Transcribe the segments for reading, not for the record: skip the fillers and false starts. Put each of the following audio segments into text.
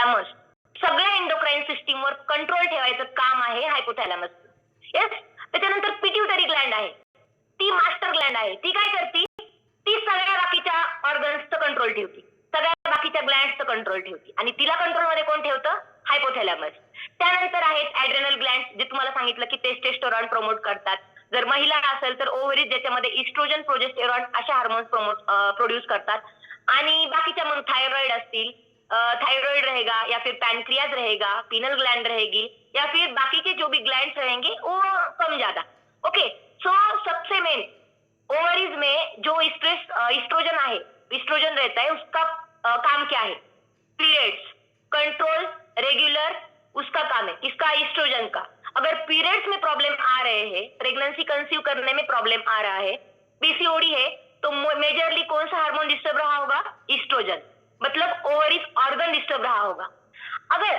Hypothalamus, सगळ्या endocrine सिस्टीमवर control ठेवायचं काम आहे हायपोथॅलॅमस. येस. त्याच्यानंतर पिट्युटरी ग्लँड आहे, ती मास्टर ग्लँड आहे. ती काय करते, ती सगळ्या बाकीच्या ऑर्गन्सचं कंट्रोल ठेवते, सगळ्या बाकीच्या ग्लँड्सचं कंट्रोल ठेवते आणि तिला कंट्रोलमध्ये कोण ठेवतं, हायपोथॅलॅमस. त्यानंतर आहेत ऍड्रेनल ग्लँड, जे तुम्हाला सांगितलं की टेस्टोस्टेरॉन प्रमोट करतात. जर महिला असेल तर ओव्हरीज, ज्याच्यामध्ये इस्ट्रोजन, प्रोजेस्टेरॉन अशा हार्मोन्स प्रोड्यूस करतात. आणि बाकीच्या मग थायरॉइड असतील, थायरॉइड रहेगा या फिर पैनक्रियाज रहेगा, पीनल ग्लैंड रहेगी या फिर बाकी के जो भी ग्लैंड्स रहेंगे वो कम ज्यादा. ओके. सो सबसे मेन ओवरीज में जो इस्ट्रोजन है, इस्ट्रोजन रहता है, उसका काम क्या है, पीरियड्स कंट्रोल रेगुलर, उसका काम है किसका, इस्ट्रोजन का. अगर पीरियड्स में प्रॉब्लम आ रहे हैं, प्रेगनेंसी कंसीव करने में प्रॉब्लम आ रहा है, पीसीओडी है, तो मेजरली कौन सा हार्मोन डिस्टर्ब रहा होगा, इस्ट्रोजन. मतलब ओवरीज ऑर्गन डिस्टर्ब रहा होगा. अगर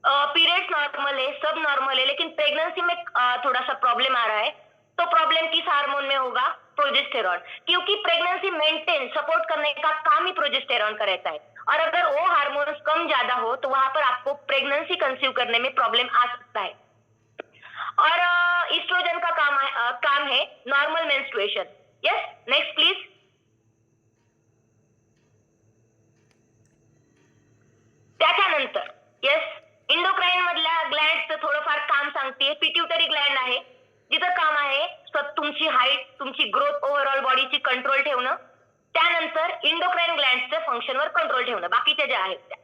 पीरियड्स नॉर्मल है, सब नॉर्मल है, लेकिन प्रेगनेंसी में थोड़ा सा प्रॉब्लम आ रहा है, तो प्रॉब्लम किस हार्मोन में होगा, प्रोजेस्टेरॉन. क्योंकि प्रेगनेंसी मेंटेन सपोर्ट करने का काम ही प्रोजेस्टेरॉन का रहता है. और अगर वो हार्मोन कम ज्यादा हो तो वहां पर आपको प्रेगनेंसी कंसीव करने में प्रॉब्लम आ सकता है. और इस्ट्रोजन का काम है normal menstruation. Yes. Next please. त्याच्यानंतर येस, इंडोक्राईन मधल्या ग्लँड्सचं थोडंफार काम सांगते. पिट्युटरी ग्लँड आहे, जिचं काम आहे तुमची हाईट, तुमची ग्रोथ, ओव्हरऑल बॉडीची कंट्रोल ठेवणं. त्यानंतर इंडोक्राईन ग्लँड्सच्या फंक्शनवर कंट्रोल ठेवणं, बाकीच्या ज्या आहेत त्या.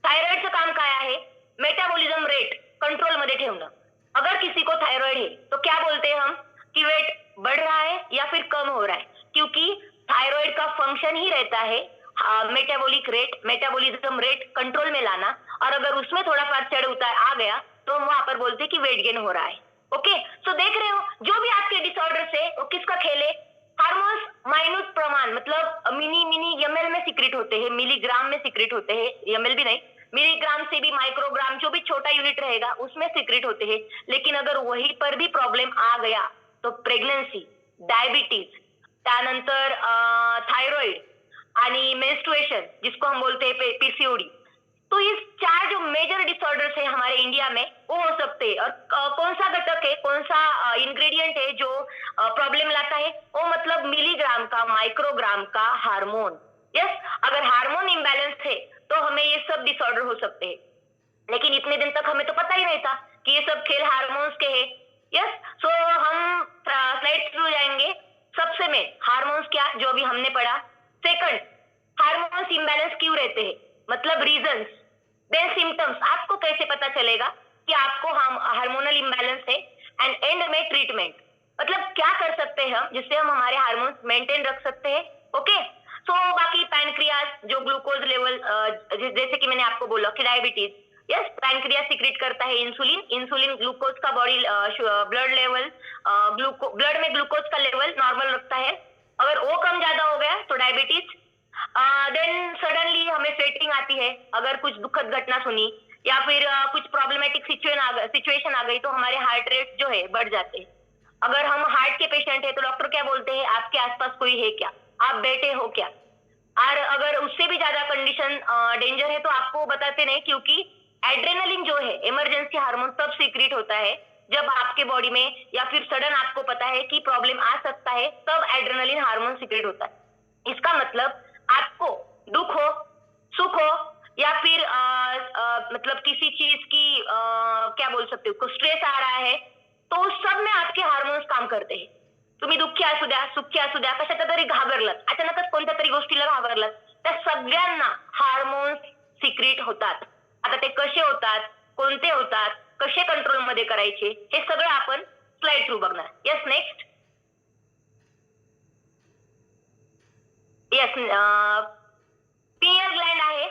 थायरॉइडचं काम काय आहे, मेटाबॉलिज्म रेट कंट्रोल मध्ये ठेवणं. अगर किसी को थायरॉइड है तो क्या बोलते हैं हम कि वेट बढ़ रहा है या फिर कम हो रहा है, क्योंकि थायरॉइड का फंक्शन ही रहता है metabolic rate, metabolism rate control में लाना. और अगर उसमें थोड़ा सा चढ़ उतार आ गया तो हम वहां पर बोलते हैं कि वेट गेन हो रहा है. ओके. सो देख रहे हो, जो भी आपके डिसऑर्डर है वो किसका खेल है, हार्मोन्स माइन्यूट प्रमाण, मतलब मिनी मिनी एमएल में सीक्रेट होते हैं, मिलीग्राम में सीक्रेट होते हैं, एमएल भी नहीं, मिलीग्राम से भी माइक्रोग्राम, जो भी छोटा यूनिट रहेगा उसमें सीक्रेट होते हैं. लेकिन अगर वहीं पर भी प्रॉब्लम आ गया तो प्रेग्नेंसी, डायबिटीज, त्यानंतर थायरॉइड आणि मेंस्ट्रुएशन, जिसको हम बोलते हैं पीसीओडी, तो ये 4 जो मेजर डिसऑर्डर्स है हमारे इंडिया में वो हो सकते हैं. और कौन सा घटक है, कौन सा इंग्रेडिएंट है जो प्रॉब्लम लाता है, वो मतलब मिलीग्राम का, माइक्रोग्राम का हार्मोन. यस. अगर हार्मोन इम्बैलेंस है तो हमें ये सब डिसऑर्डर हो सकते हैं. लेकिन इतने दिन तक हमें तो पता ही नहीं था कि ये सब खेल हार्मोन्स के हैं. यस. सो हम स्लाइड थ्रू जाएंगे. सबसे में हार्मोन्स क्या, जो अभी हमने पढ़ा. सेकंड, हार्मोन्स इम्बैलेंस क्यों रहते हैं, मतलब रीजंस. देन सिम्टम्स, आपको कैसे पता चलेगा कि आपको हार्मोनल इम्बैलेंस है. एंड एंड में ट्रीटमेंट, मतलब क्या कर सकते हैं हम जिससे हम हमारे हार्मोन्स मेंटेन रख सकते हैं. ओके. सो बाकी पैनक्रियाज, जो ग्लूकोज लेवल, जैसे कि मैंने आपको बोला कि डायबिटीज, यस, पैनक्रियाज सीक्रेट करता है इंसुलिन. इंसुलिन ग्लूकोज का बॉडी ब्लड लेवल, ब्लड में ग्लूकोज का लेवल नॉर्मल रखता है. अगर वो कम ज्यादा हो गया तो डायबिटीज. देन सडनली हमें स्वेटिंग आती है, अगर कुछ दुखद घटना सुनी या फिर कुछ प्रॉब्लमेटिक सिचुएशन आ गई तो हमारे हार्ट रेट जो है बढ़ जाते हैं. अगर हम हार्ट के पेशेंट है तो डॉक्टर क्या बोलते हैं, आपके आसपास कोई है क्या, आप बैठे हो क्या. और अगर उससे भी ज्यादा कंडीशन डेंजर है तो आपको बताते नहीं, क्योंकि एड्रेनलिन जो है इमरजेंसी हार्मोन तब सीक्रेट होता है जब आपके बॉडी में या फिर सडन आपको पता है कि प्रॉब्लम आ सकता है, तब एड्रेनलिन हार्मोन सीक्रेट होता है. इसका मतलब आपको दुख हो, सुख हो या फिर मतलब किसी चीज की क्या बोल सकते हो, स्ट्रेस आ रहा है, तो उस सब में आपके हार्मोन्स काम करते हैं. तुम्ही दुःखी असू द्या, सुखी असू द्या, कशाच्या तरी घाबरलात, अचानकच कोणत्या तरी गोष्टीला घाबरलात, त्या सगळ्यांना हार्मोन्स सिक्रेट होतात. आता ते कसे होतात, कोणते होतात, कसे कंट्रोल मध्ये करायचे, हे सगळं आपण स्लाइड थ्रू बघणार. Yes. Next. Yes. Pineal Gland आहे,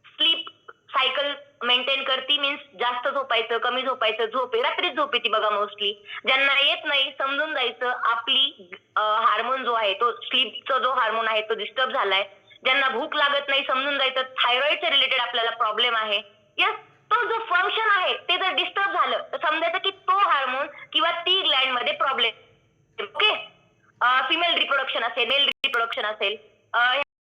स्लीप सायकल मेंटेन करती, मीन्स जास्त झोपायचं, कमी झोपायचं, झोप रात्री झोप येते बघा मोस्टली. ज्यांना येत नाही समजून जायचं आपली हार्मोन जो आहे तो, स्लीपचा जो हार्मोन आहे तो डिस्टर्ब झालाय. ज्यांना भूक लागत नाही समजून जायचं थायरॉइडच्या रिलेटेड आपल्याला प्रॉब्लेम आहे. यस. तो जो फंक्शन आहे ते जर डिस्टर्ब झालं तर समजायचं की तो हार्मोन किंवा ती ग्लँड मध्ये प्रॉब्लेम. ओके. फिमेल रिप्रोडक्शन असेल, मेल रिप्रोडक्शन असेल,